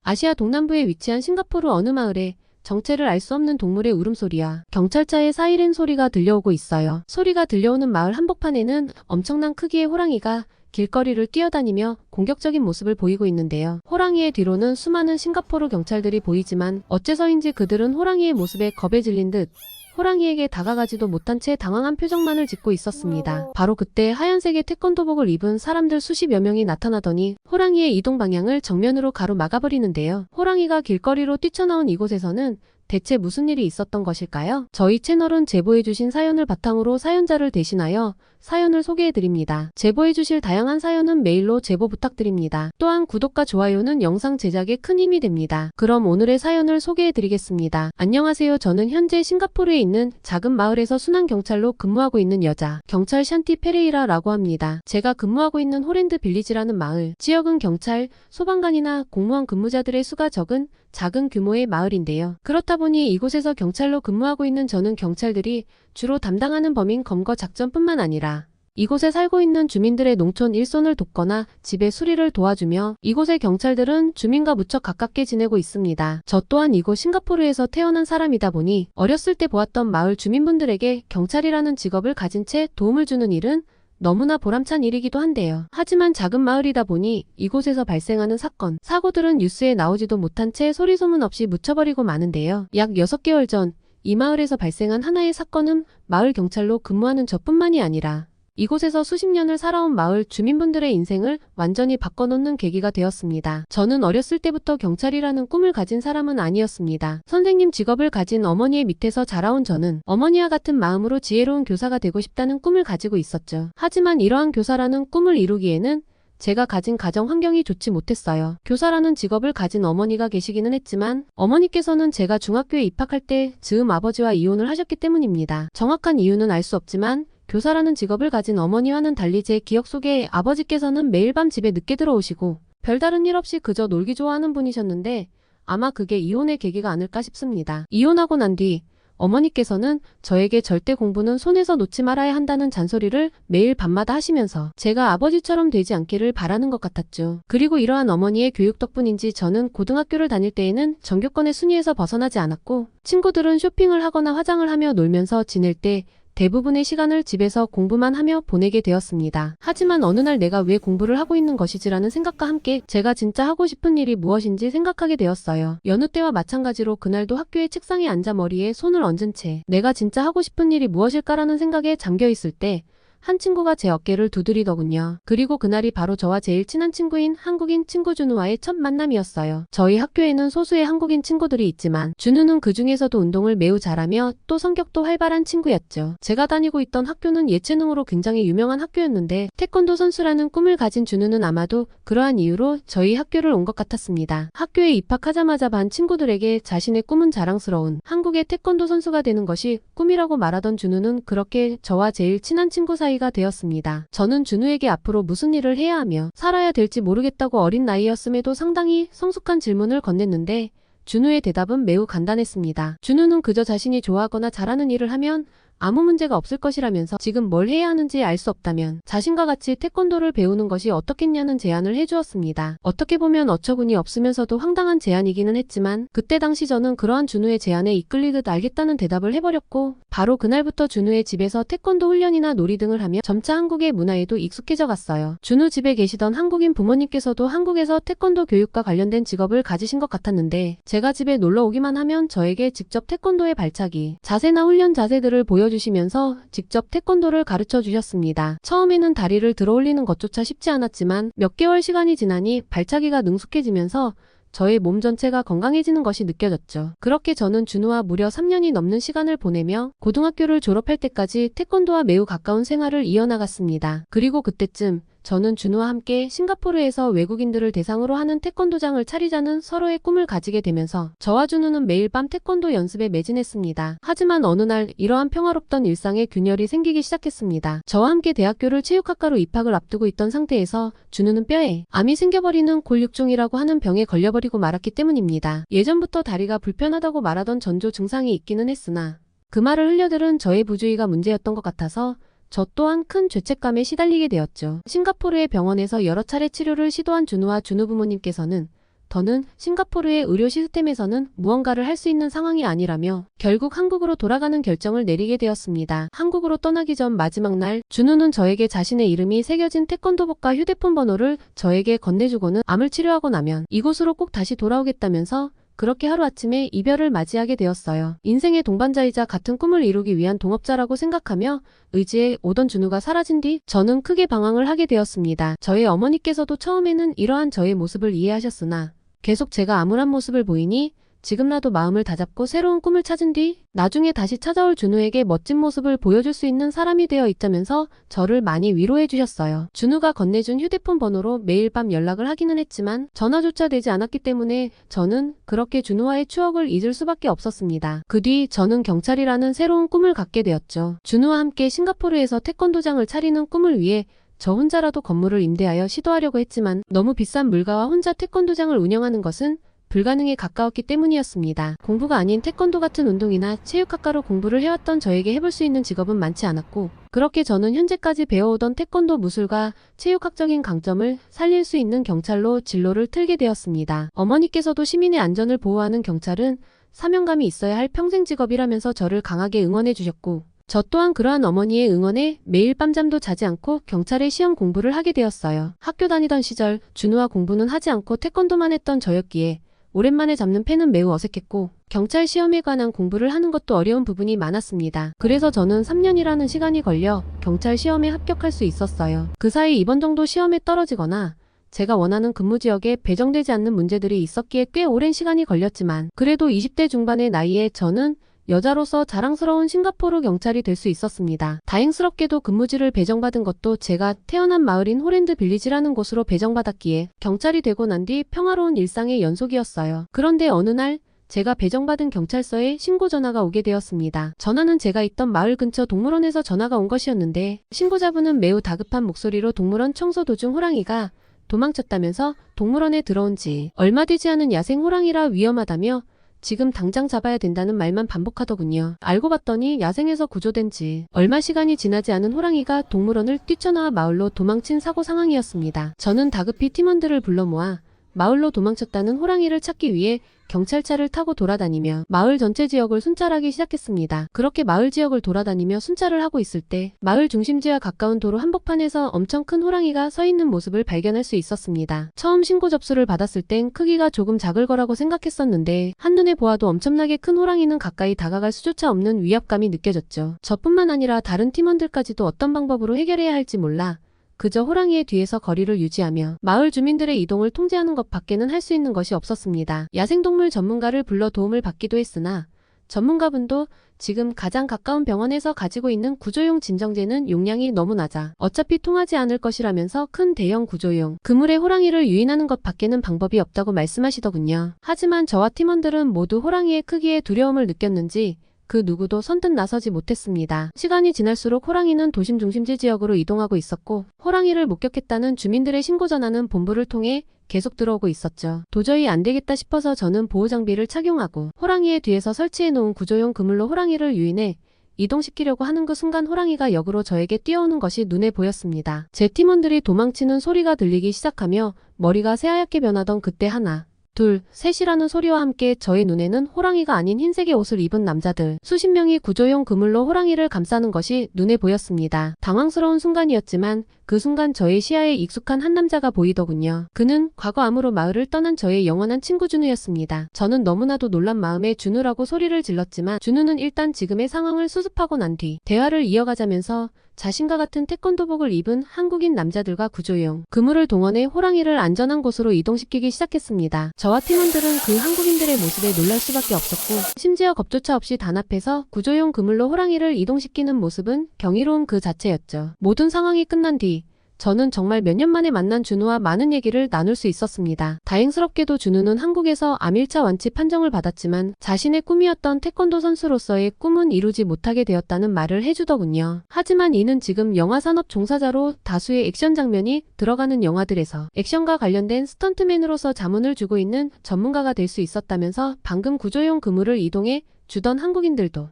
아시아 동남부에 위치한 싱가포르 어느 마을에 정체를 알 수 없는 동물의 울음소리와 경찰차의 사이렌 소리가 들려오고 있어요. 소리가 들려오는 마을 한복판에는 엄청난 크기의 호랑이가 길거리를 뛰어다니며 공격적인 모습을 보이고 있는데요. 호랑이의 뒤로는 수많은 싱가포르 경찰들이 보이지만 어째서인지 그들은 호랑이의 모습에 겁에 질린 듯 호랑이에게 다가가지도 못한 채 당황한 표정만을 짓고 있었습니다. 바로 그때 하얀색의 태권도복을 입은 사람들 수십여 명이 나타나더니 호랑이의 이동 방향을 정면으로 가로막아버리는데요. 호랑이가 길거리로 뛰쳐나온 이곳에서는 대체 무슨 일이 있었던 것일까요? 저희 채널은 제보해주신 사연을 바탕으로 사연자를 대신하여 사연을 소개해드립니다. 제보해주실 다양한 사연은 메일로 제보 부탁드립니다. 또한 구독과 좋아요는 영상 제작에 큰 힘이 됩니다. 그럼 오늘의 사연을 소개해드리겠습니다. 안녕하세요. 저는 현재 싱가포르에 있는 작은 마을에서 순환경찰로 근무하고 있는 여자 경찰 샨티 페레이라라고 합니다. 제가 근무하고 있는 호랜드 빌리지라는 마을 지역은 경찰, 소방관이나 공무원 근무자들의 수가 적은 작은 규모의 마을인데요. 그렇다 보니 이곳에서 경찰로 근무하고 있는 저는 경찰들이 주로 담당하는 범인 검거 작전뿐만 아니라 이곳에 살고 있는 주민들의 농촌 일손을 돕거나 집의 수리를 도와주며 이곳의 경찰들은 주민과 무척 가깝게 지내고 있습니다. 저 또한 이곳 싱가포르에서 태어난 사람이다 보니 어렸을 때 보았던 마을 주민분들에게 경찰이라는 직업을 가진 채 도움을 주는 일은 너무나 보람찬 일이기도 한데요. 하지만 작은 마을이다 보니 이곳에서 발생하는 사건, 사고들은 뉴스에 나오지도 못한 채 소리소문 없이 묻혀버리고 마는데요. 약 6개월 전 이 마을에서 발생한 하나의 사건은 마을 경찰로 근무하는 저뿐만이 아니라 이곳에서 수십 년을 살아온 마을 주민분들의 인생을 완전히 바꿔놓는 계기가 되었습니다. 저는 어렸을 때부터 경찰이라는 꿈을 가진 사람은 아니었습니다. 선생님 직업을 가진 어머니의 밑에서 자라온 저는 어머니와 같은 마음으로 지혜로운 교사가 되고 싶다는 꿈을 가지고 있었죠. 하지만 이러한 교사라는 꿈을 이루기에는 제가 가진 가정 환경이 좋지 못했어요. 교사라는 직업을 가진 어머니가 계시기는 했지만 어머니께서는 제가 중학교에 입학할 때 즈음 아버지와 이혼을 하셨기 때문입니다. 정확한 이유는 알 수 없지만 교사라는 직업을 가진 어머니와는 달리 제 기억 속에 아버지께서는 매일 밤 집에 늦게 들어오시고 별다른 일 없이 그저 놀기 좋아하는 분이셨는데 아마 그게 이혼의 계기가 아닐까 싶습니다. 이혼하고 난 뒤 어머니께서는 저에게 절대 공부는 손에서 놓지 말아야 한다는 잔소리를 매일 밤마다 하시면서 제가 아버지처럼 되지 않기를 바라는 것 같았죠. 그리고 이러한 어머니의 교육 덕분인지 저는 고등학교를 다닐 때에는 전교권의 순위에서 벗어나지 않았고 친구들은 쇼핑을 하거나 화장을 하며 놀면서 지낼 때 대부분의 시간을 집에서 공부만 하며 보내게 되었습니다. 하지만 어느 날 내가 왜 공부를 하고 있는 것이지라는 생각과 함께 제가 진짜 하고 싶은 일이 무엇인지 생각하게 되었어요. 여느 때와 마찬가지로 그날도 학교의 책상에 앉아 머리에 손을 얹은 채 내가 진짜 하고 싶은 일이 무엇일까라는 생각에 잠겨 있을 때 한 친구가 제 어깨를 두드리더군요. 그리고 그날이 바로 저와 제일 친한 친구인 한국인 친구 준우와의 첫 만남이었어요. 저희 학교에는 소수의 한국인 친구들이 있지만 준우는 그 중에서도 운동을 매우 잘하며 또 성격도 활발한 친구였죠. 제가 다니고 있던 학교는 예체능으로 굉장히 유명한 학교였는데 태권도 선수라는 꿈을 가진 준우는 아마도 그러한 이유로 저희 학교를 온 것 같았습니다. 학교에 입학하자마자 반 친구들에게 자신의 꿈은 자랑스러운 한국의 태권도 선수가 되는 것이 꿈이라고 말하던 준우는 그렇게 저와 제일 친한 친구 사이가 되었습니다. 저는 준우에게 앞으로 무슨 일을 해야 하며 살아야 될지 모르겠다고 어린 나이였음에도 상당히 성숙한 질문을 건넸는데 준우의 대답은 매우 간단했습니다. 준우는 그저 자신이 좋아하거나 잘하는 일을 하면 아무 문제가 없을 것이라면서 지금 뭘 해야 하는지 알 수 없다면 자신과 같이 태권도를 배우는 것이 어떻겠냐는 제안을 해주었습니다. 어떻게 보면 어처구니 없으면서도 황당한 제안이기는 했지만 그때 당시 저는 그러한 준우의 제안에 이끌리듯 알겠다는 대답을 해버렸고 바로 그날부터 준우의 집에서 태권도 훈련이나 놀이 등을 하며 점차 한국의 문화에도 익숙해져 갔어요. 준우 집에 계시던 한국인 부모님께서도 한국에서 태권도 교육과 관련된 직업을 가지신 것 같았는데 제가 집에 놀러 오기만 하면 저에게 직접 태권도의 발차기, 자세나 훈련 자세들을 보여주시면서 직접 태권도를 가르쳐 주셨습니다. 처음에는 다리를 들어 올리는 것조차 쉽지 않았지만 몇 개월 시간이 지나니 발차기가 능숙해지면서 저의 몸 전체가 건강해지는 것이 느껴졌죠. 그렇게 저는 준우와 무려 3년이 넘는 시간을 보내며 고등학교를 졸업할 때까지 태권도와 매우 가까운 생활을 이어나갔습니다. 그리고 그때쯤 저는 준우와 함께 싱가포르에서 외국인들을 대상으로 하는 태권도장을 차리자는 서로의 꿈을 가지게 되면서 저와 준우는 매일 밤 태권도 연습에 매진했습니다. 하지만 어느 날 이러한 평화롭던 일상에 균열이 생기기 시작했습니다. 저와 함께 대학교를 체육학과로 입학을 앞두고 있던 상태에서 준우는 뼈에 암이 생겨버리는 골육종이라고 하는 병에 걸려버리고 말았기 때문입니다. 예전부터 다리가 불편하다고 말하던 전조 증상이 있기는 했으나 그 말을 흘려들은 저의 부주의가 문제였던 것 같아서 저 또한 큰 죄책감에 시달리게 되었죠. 싱가포르의 병원에서 여러 차례 치료를 시도한 준우와 준우 부모님께서는 더는 싱가포르의 의료 시스템에서는 무언가를 할 수 있는 상황이 아니라며 결국 한국으로 돌아가는 결정을 내리게 되었습니다. 한국으로 떠나기 전 마지막 날 준우는 저에게 자신의 이름이 새겨진 태권도복과 휴대폰 번호를 저에게 건네주고는 암을 치료하고 나면 이곳으로 꼭 다시 돌아오겠다면서 그렇게 하루아침에 이별을 맞이하게 되었어요. 인생의 동반자이자 같은 꿈을 이루기 위한 동업자라고 생각하며 의지해 오던 준우가 사라진 뒤 저는 크게 방황을 하게 되었습니다. 저의 어머니께서도 처음에는 이러한 저의 모습을 이해하셨으나 계속 제가 암울한 모습을 보이니 지금라도 마음을 다잡고 새로운 꿈을 찾은 뒤 나중에 다시 찾아올 준우에게 멋진 모습을 보여줄 수 있는 사람이 되어 있자면서 저를 많이 위로해 주셨어요. 준우가 건네준 휴대폰 번호로 매일 밤 연락을 하기는 했지만 전화조차 되지 않았기 때문에 저는 그렇게 준우와의 추억을 잊을 수밖에 없었습니다. 그 뒤 저는 경찰이라는 새로운 꿈을 갖게 되었죠. 준우와 함께 싱가포르에서 태권도장을 차리는 꿈을 위해 저 혼자라도 건물을 임대하여 시도하려고 했지만 너무 비싼 물가와 혼자 태권도장을 운영하는 것은 불가능에 가까웠기 때문이었습니다. 공부가 아닌 태권도 같은 운동이나 체육학과로 공부를 해왔던 저에게 해볼 수 있는 직업은 많지 않았고 그렇게 저는 현재까지 배워오던 태권도 무술과 체육학적인 강점을 살릴 수 있는 경찰로 진로를 틀게 되었습니다. 어머니께서도 시민의 안전을 보호하는 경찰은 사명감이 있어야 할 평생 직업이라면서 저를 강하게 응원해 주셨고 저 또한 그러한 어머니의 응원에 매일 밤잠도 자지 않고 경찰의 시험 공부를 하게 되었어요. 학교 다니던 시절 준우와 공부는 하지 않고 태권도만 했던 저였기에 오랜만에 잡는 펜은 매우 어색했고 경찰 시험에 관한 공부를 하는 것도 어려운 부분이 많았습니다. 그래서 저는 3년이라는 시간이 걸려 경찰 시험에 합격할 수 있었어요. 그 사이 이번 정도 시험에 떨어지거나 제가 원하는 근무 지역에 배정되지 않는 문제들이 있었기에 꽤 오랜 시간이 걸렸지만 그래도 20대 중반의 나이에 저는 여자로서 자랑스러운 싱가포르 경찰이 될 수 있었습니다. 다행스럽게도 근무지를 배정받은 것도 제가 태어난 마을인 호랜드 빌리지라는 곳으로 배정받았기에 경찰이 되고 난 뒤 평화로운 일상의 연속이었어요. 그런데 어느 날 제가 배정받은 경찰서에 신고 전화가 오게 되었습니다. 전화는 제가 있던 마을 근처 동물원에서 전화가 온 것이었는데 신고자분은 매우 다급한 목소리로 동물원 청소 도중 호랑이가 도망쳤다면서 동물원에 들어온 지 얼마 되지 않은 야생 호랑이라 위험하다며 지금 당장 잡아야 된다는 말만 반복하더군요. 알고 봤더니 야생에서 구조된 지 얼마 시간이 지나지 않은 호랑이가 동물원을 뛰쳐나와 마을로 도망친 사고 상황이었습니다. 저는 다급히 팀원들을 불러 모아 마을로 도망쳤다는 호랑이를 찾기 위해 경찰차를 타고 돌아다니며 마을 전체 지역을 순찰하기 시작했습니다. 그렇게 마을 지역을 돌아다니며 순찰을 하고 있을 때 마을 중심지와 가까운 도로 한복판에서 엄청 큰 호랑이가 서 있는 모습을 발견할 수 있었습니다. 처음 신고 접수를 받았을 땐 크기가 조금 작을 거라고 생각했었는데 한눈에 보아도 엄청나게 큰 호랑이는 가까이 다가갈 수조차 없는 위압감이 느껴졌죠. 저뿐만 아니라 다른 팀원들까지도 어떤 방법으로 해결해야 할지 몰라 그저 호랑이의 뒤에서 거리를 유지하며 마을 주민들의 이동을 통제하는 것 밖에는 할 수 있는 것이 없었습니다. 야생동물 전문가를 불러 도움을 받기도 했으나 전문가분도 지금 가장 가까운 병원에서 가지고 있는 구조용 진정제는 용량이 너무 낮아 어차피 통하지 않을 것이라면서 큰 대형 구조용 그물에 호랑이를 유인하는 것 밖에는 방법이 없다고 말씀하시더군요. 하지만 저와 팀원들은 모두 호랑이의 크기에 두려움을 느꼈는지 그 누구도 선뜻 나서지 못했습니다. 시간이 지날수록 호랑이는 도심 중심지 지역으로 이동하고 있었고 호랑이를 목격했다는 주민들의 신고 전화는 본부를 통해 계속 들어오고 있었죠. 도저히 안 되겠다 싶어서 저는 보호장비를 착용하고 호랑이의 뒤에서 설치해놓은 구조용 그물로 호랑이를 유인해 이동시키려고 하는 그 순간 호랑이가 역으로 저에게 뛰어오는 것이 눈에 보였습니다. 제 팀원들이 도망치는 소리가 들리기 시작하며 머리가 새하얗게 변하던 그때 하나 둘, 셋이라는 소리와 함께 저의 눈에는 호랑이가 아닌 흰색의 옷을 입은 남자들 수십 명이 구조용 그물로 호랑이를 감싸는 것이 눈에 보였습니다. 당황스러운 순간이었지만 그 순간 저의 시야에 익숙한 한 남자가 보이더군요. 그는 과거 암으로 마을을 떠난 저의 영원한 친구 준우였습니다. 저는 너무나도 놀란 마음에 준우라고 소리를 질렀지만 준우는 일단 지금의 상황을 수습하고 난 뒤 대화를 이어가자면서 자신과 같은 태권도복을 입은 한국인 남자들과 구조용 그물을 동원해 호랑이를 안전한 곳으로 이동시키기 시작했습니다. 저와 팀원들은 그 한국인들의 모습에 놀랄 수밖에 없었고 심지어 겁조차 없이 단합해서 구조용 그물로 호랑이를 이동시키는 모습은 경이로운 그 자체였죠. 모든 상황이 끝난 뒤 저는 정말 몇 년 만에 만난 준우와 많은 얘기를 나눌 수 있었습니다. 다행스럽게도 준우는 한국에서 암 1차 완치 판정을 받았지만 자신의 꿈이었던 태권도 선수로서의 꿈은 이루지 못하게 되었다는 말을 해주더군요. 하지만 이는 지금 영화산업 종사자로 다수의 액션 장면이 들어가는 영화들에서 액션과 관련된 스턴트맨으로서 자문을 주고 있는 전문가가 될 수 있었다면서 방금 구조용 그물을 이동해 주던 한국인들도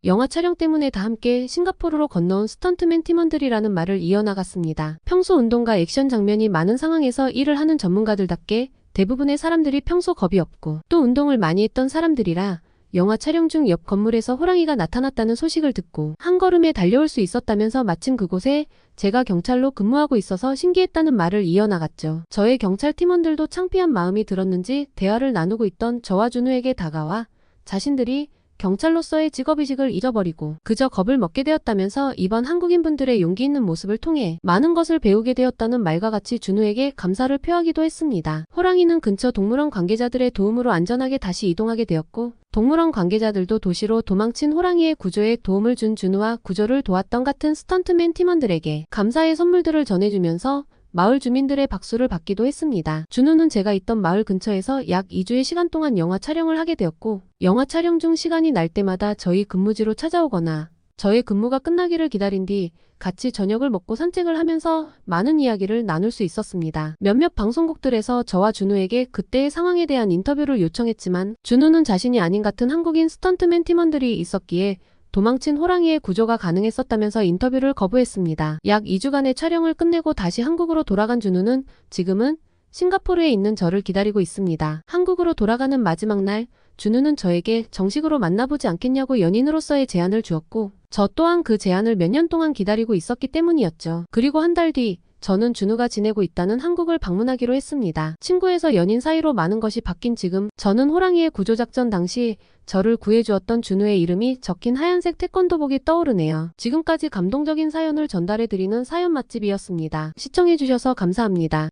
영화 촬영 때문에 다 함께 싱가포르로 건너온 스턴트맨 팀원들이라는 말을 이어나갔습니다. 평소 운동과 액션 장면이 많은 상황에서 일을 하는 전문가들답게 대부분의 사람들이 평소 겁이 없고 또 운동을 많이 했던 사람들이라 영화 촬영 중 옆 건물에서 호랑이가 나타났다는 소식을 듣고 한 걸음에 달려올 수 있었다면서 마침 그곳에 제가 경찰로 근무하고 있어서 신기했다는 말을 이어나갔죠. 저의 경찰 팀원들도 창피한 마음이 들었는지 대화를 나누고 있던 저와 준우에게 다가와 자신들이 경찰로서의 직업의식을 잊어버리고 그저 겁을 먹게 되었다면서 이번 한국인분들의 용기 있는 모습을 통해 많은 것을 배우게 되었다는 말과 같이 준우에게 감사를 표하기도 했습니다. 호랑이는 근처 동물원 관계자들의 도움으로 안전하게 다시 이동하게 되었고 동물원 관계자들도 도시로 도망친 호랑이의 구조에 도움을 준 준우와 구조를 도왔던 같은 스턴트맨 팀원들에게 감사의 선물들을 전해주면서 마을 주민들의 박수를 받기도 했습니다. 준우는 제가 있던 마을 근처에서 약 2주의 시간 동안 영화 촬영을 하게 되었고 영화 촬영 중 시간이 날 때마다 저희 근무지로 찾아오거나 저의 근무가 끝나기를 기다린 뒤 같이 저녁을 먹고 산책을 하면서 많은 이야기를 나눌 수 있었습니다. 몇몇 방송국들에서 저와 준우에게 그때의 상황에 대한 인터뷰를 요청했지만 준우는 자신이 아닌 같은 한국인 스턴트맨 팀원들이 있었기에 도망친 호랑이의 구조가 가능했었다면서 인터뷰를 거부했습니다. 약 2주간의 촬영을 끝내고 다시 한국으로 돌아간 준우는 지금은 싱가포르에 있는 저를 기다리고 있습니다. 한국으로 돌아가는 마지막 날 준우는 저에게 정식으로 만나보지 않겠냐고 연인으로서의 제안을 주었고 저 또한 그 제안을 몇 년 동안 기다리고 있었기 때문이었죠. 그리고 한 달 뒤 저는 준우가 지내고 있다는 한국을 방문하기로 했습니다. 친구에서 연인 사이로 많은 것이 바뀐 지금 저는 호랑이의 구조작전 당시 저를 구해주었던 준우의 이름이 적힌 하얀색 태권도복이 떠오르네요. 지금까지 감동적인 사연을 전달해드리는 사연 맛집이었습니다. 시청해주셔서 감사합니다.